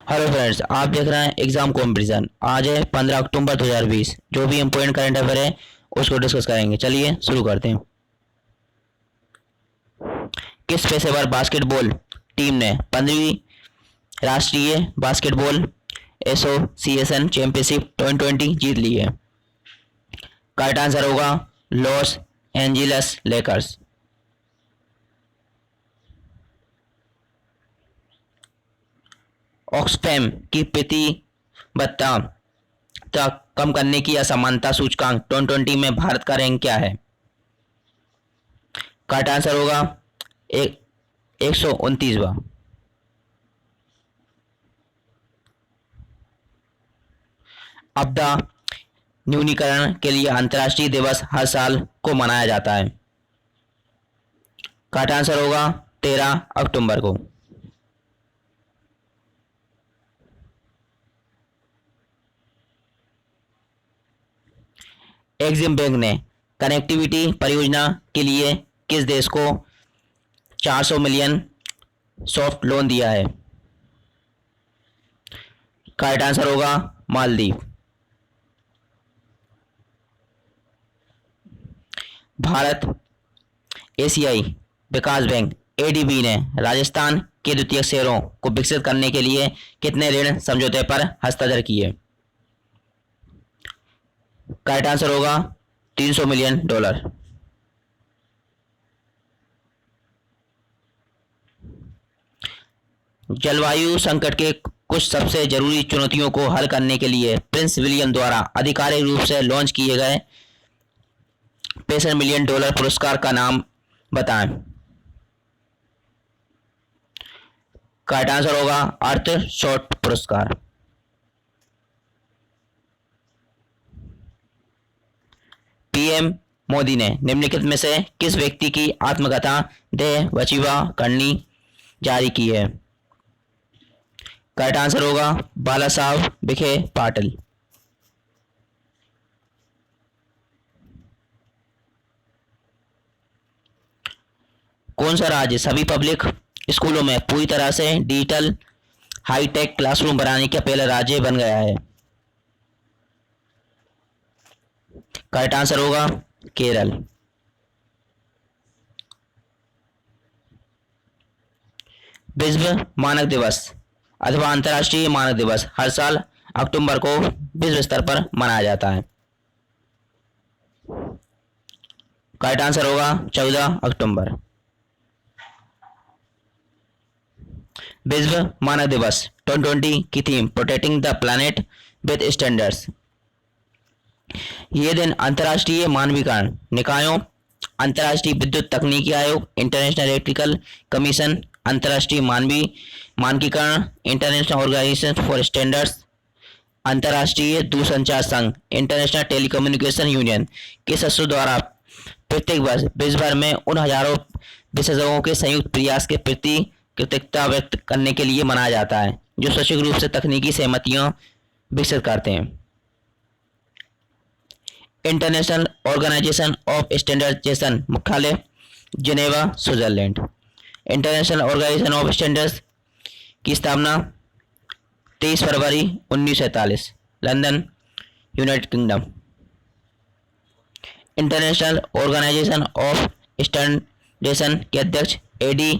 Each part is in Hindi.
हेलो फ्रेंड्स, आप देख रहे हैं एग्जाम कंपटीशन। आज है 15 अक्टूबर 2020। जो भी इम्पोर्टेंट करंट अफेयर है उसको डिस्कस करेंगे। चलिए शुरू करते हैं। किस पेशेवर बास्केटबॉल टीम ने 15वीं राष्ट्रीय बास्केटबॉल एसोसिएशन चैंपियनशिप 2020 जीत ली है? करेक्ट आंसर होगा लॉस एंजिलस लेकर्स। ऑक्सफैम की प्रतिबद्धता तक कम करने की असमानता सूचकांक 2020 में भारत का रैंक क्या है? करेक्ट आंसर होगा 129वां। आपदा न्यूनीकरण के लिए अंतर्राष्ट्रीय दिवस हर साल को मनाया जाता है? करेक्ट आंसर होगा 13 अक्टूबर को। एक्सिम बैंक ने कनेक्टिविटी परियोजना के लिए किस देश को 400 मिलियन सॉफ्ट लोन दिया है? करेक्ट आंसर होगा मालदीव। भारत एशियाई विकास बैंक एडीबी ने राजस्थान के द्वितीय शहरों को विकसित करने के लिए कितने ऋण समझौते पर हस्ताक्षर किए? करेक्ट आंसर होगा 300 मिलियन डॉलर। जलवायु संकट के कुछ सबसे जरूरी चुनौतियों को हल करने के लिए प्रिंस विलियम द्वारा आधिकारिक रूप से लॉन्च किए गए 65 मिलियन डॉलर पुरस्कार का नाम बताएं। करेक्ट आंसर होगा अर्थ शॉट पुरस्कार। पीएम मोदी ने निम्नलिखित में से किस व्यक्ति की आत्मकथा देह वचिवा करनी जारी की है? करेक्ट आंसर होगा बाला साहब विखे पाटिल। कौन सा राज्य सभी पब्लिक स्कूलों में पूरी तरह से डिजिटल हाईटेक क्लासरूम बनाने का पहला राज्य बन गया है? करेक्ट आंसर होगा केरल। विश्व मानक दिवस अथवा अंतर्राष्ट्रीय मानक दिवस हर साल अक्टूबर को विश्व स्तर पर मनाया जाता है? करेक्ट आंसर होगा 14 अक्टूबर। विश्व मानक दिवस 2020 की theme protecting the planet with standards. ये दिन अंतर्राष्ट्रीय मानवीकरण निकायों, अंतर्राष्ट्रीय विद्युत तकनीकी आयोग, इंटरनेशनल इलेक्ट्रिकल कमीशन, अंतर्राष्ट्रीय मानवीय मानकीकरण, इंटरनेशनल ऑर्गेनाइजेशन फॉर स्टैंडर्ड्स, अंतर्राष्ट्रीय दूरसंचार संघ, इंटरनेशनल टेलीकम्युनिकेशन यूनियन के सदस्यों द्वारा प्रत्येक वर्ष विश्व भर में उन हजारों विशेषज्ञों के संयुक्त प्रयास के प्रति कृतज्ञता व्यक्त करने के लिए मनाया जाता है जो सचिव रूप से तकनीकी सहमतियां विकसित करते हैं। इंटरनेशनल ऑर्गेनाइजेशन ऑफ स्टैंडर्डाइजेशन मुख्यालय Geneva, Switzerland. International Organization of Standards की स्थापना 23 फरवरी 1947, London, United Kingdom. International Organization of Standardization के अध्यक्ष एडी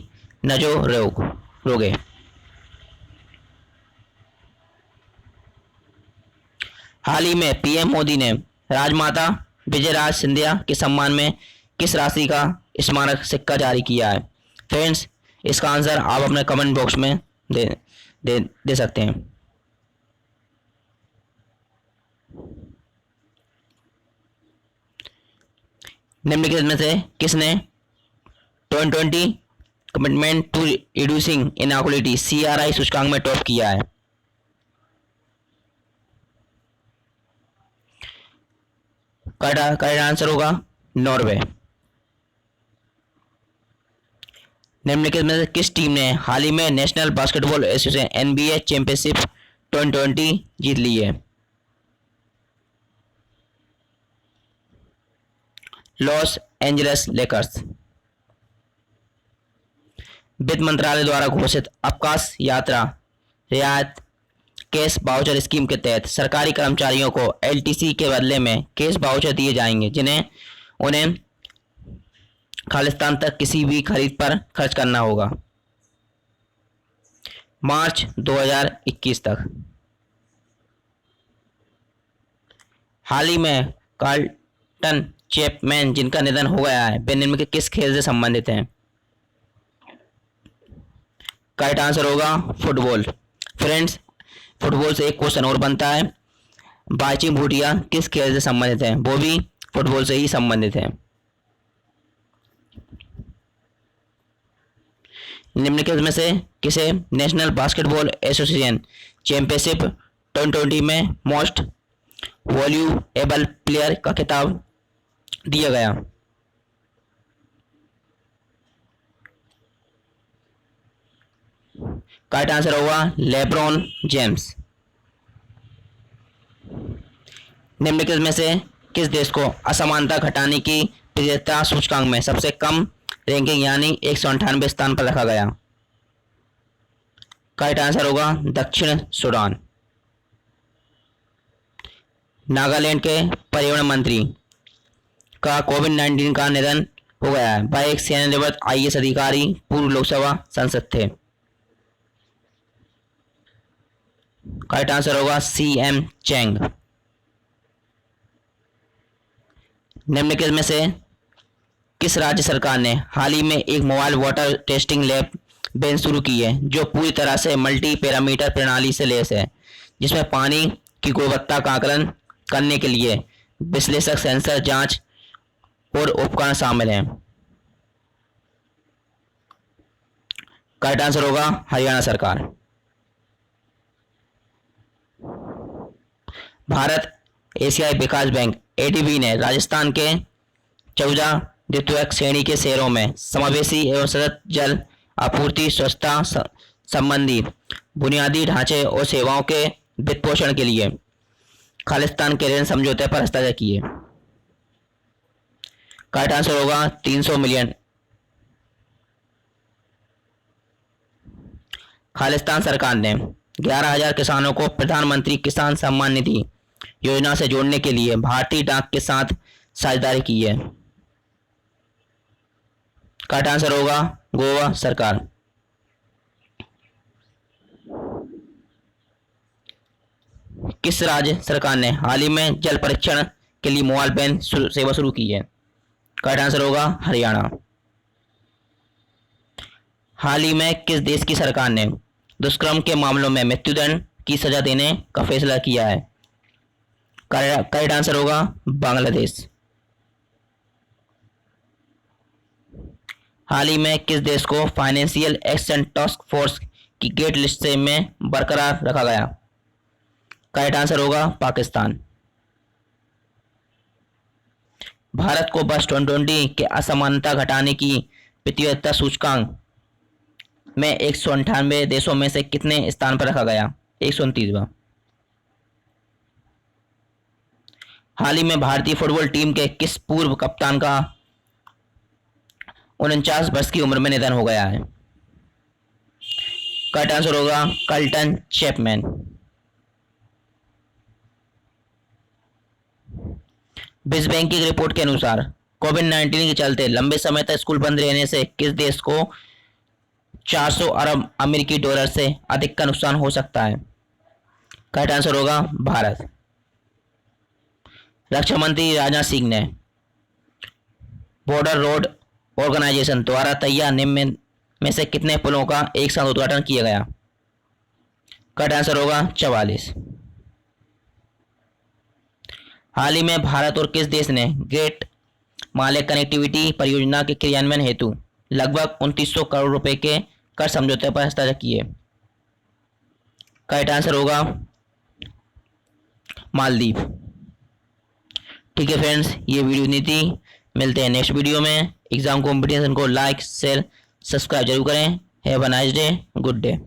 नजोरोगे। हाल ही में पीएम मोदी ने राजमाता विजयराज सिंधिया के सम्मान में किस राशि का स्मारक सिक्का जारी किया है? फ्रेंड्स, इसका आंसर आप अपने कमेंट बॉक्स में दे सकते हैं। निम्नलिखित में से किसने 2020 commitment to reducing inequality CRI सूचकांक में टॉप किया है? करेक्ट आंसर होगा नॉर्वे। निम्नलिखित में से किस टीम ने हाल ही में National Basketball Association NBA championship 2020 जीत ली है? Los Angeles Lakers. वित्त मंत्रालय द्वारा घोषित अवकाश यात्रा रियायत कैश वाउचर स्कीम के तहत सरकारी कर्मचारियों को एलटीसी के बदले में कैश वाउचर दिए जाएंगे, जिन्हें उन्हें खालिस्तान तक किसी भी खरीद पर खर्च करना होगा। मार्च 2021 तक। हाल ही में कार्ल्टन चैपमैन, जिनका निधन हो गया है, वे निम्न के किस खेल से संबंधित हैं? करेक्ट आंसर होगा फुटबॉल। फ्रेंड्स, फुटबॉल से एक क्वेश्चन और बनता है। बाईचुंग भूटिया किस खेल से संबंधित हैं? वो भी फुटबॉल से ही संबंधित हैं। निम्नलिखित में से किसे नेशनल बास्केटबॉल एसोसिएशन चैंपियनशिप 2020 में मोस्ट वैल्यूएबल प्लेयर का खिताब दिया गया? करेक्ट आंसर होगा लेब्रॉन जेम्स। निम्नलिखित में से किस देश को असमानता घटाने की प्रतियोगिता सूचकांक में सबसे कम रैंकिंग यानी 198 स्थान पर रखा गया? करेक्ट आंसर होगा दक्षिण सूडान। नागालैंड के पर्यावरण मंत्री का कोविड-19 का निधन हो गया है। वह एक सेवानिवृत्त आईएएस अधिकारी, पूर्व लोकसभा सांसद थे। करेक्ट आंसर होगा सीएम चेंग। निम्नलिखित में से किस राज्य सरकार ने हाल ही में एक mobile water testing lab van शुरू की है, जो पूरी तरह से मल्टी पैरामीटर प्रणाली से लैस है, जिसमें पानी की गुणवत्ता का आकलन करने के लिए विश्लेषक, सेंसर, जांच और उपकरण शामिल हैं? करेक्ट आंसर होगा हरियाणा सरकार। भारत एशियाई विकास बैंक एडीबी ने राजस्थान के 14 द्वितीयक श्रेणी के शहरों में समावेशी एवं सतत जल आपूर्ति, स्वच्छता संबंधी बुनियादी ढांचे और सेवाओं के वित्त पोषण के लिए खालिस्तान के ऋण समझौते पर हस्ताक्षर किए? करेक्ट आंसर होगा 300 मिलियन। खालिस्तान सरकार ने 11,000 किसानों को प्रधानमंत्री किसान सम्मान निधि योजना से जोड़ने के लिए भारतीय डाक के साथ साझेदारी की है? करेक्ट आंसर होगा गोवा सरकार। किस राज्य सरकार ने हाल ही में जल परीक्षण के लिए मोबाइल वैन सेवा शुरू की है? करेक्ट आंसर होगा हरियाणा। हाल ही में किस देश की सरकार ने दुष्कर्म के मामलों में मृत्युदंड की सजा देने का फैसला किया है? करेक्ट आंसर होगा बांग्लादेश। हाल ही में किस देश को फाइनेंशियल एक्शन टास्क फोर्स की गेट लिस्ट से में बरकरार रखा गया? करेक्ट आंसर होगा पाकिस्तान। भारत को वर्ष 2020 के असमानता घटाने की प्रतियोगिता सूचकांक में 198 देशों में से कितने स्थान पर रखा गया? 129वां। हाल ही में भारतीय फुटबॉल टीम के किस पूर्व कप्तान का 49 वर्ष की उम्र में निधन हो गया है? करेक्ट आंसर होगा कार्ल्टन चैपमैन। विश्व बैंक की रिपोर्ट के अनुसार कोविड-19 के चलते लंबे समय तक स्कूल बंद रहने से किस देश को 400 अरब अमेरिकी डॉलर से अधिक का नुकसान हो सकता है? करेक्ट आंसर होगा भारत। रक्षा मंत्री राजनाथ सिंह ने बॉर्डर रोड ऑर्गेनाइजेशन द्वारा तैयार निम्न में से कितने पुलों का एक साथ उद्घाटन किया गया? करेक्ट आंसर होगा 44। हाल ही में भारत और किस देश ने ग्रेट माले कनेक्टिविटी परियोजना के क्रियान्वयन हेतु लगभग 2900 करोड़ रुपए के कर समझौते पर हस्ताक्षर किए? करेक्ट आंसर होगा मालदीव। ठीक है फ्रेंड्स, ये वीडियो इतनी थी। मिलते हैं नेक्स्ट वीडियो में। एग्जाम कॉम्पिटिशन को लाइक, शेयर, सब्सक्राइब जरूर करें। Have a nice day, good day.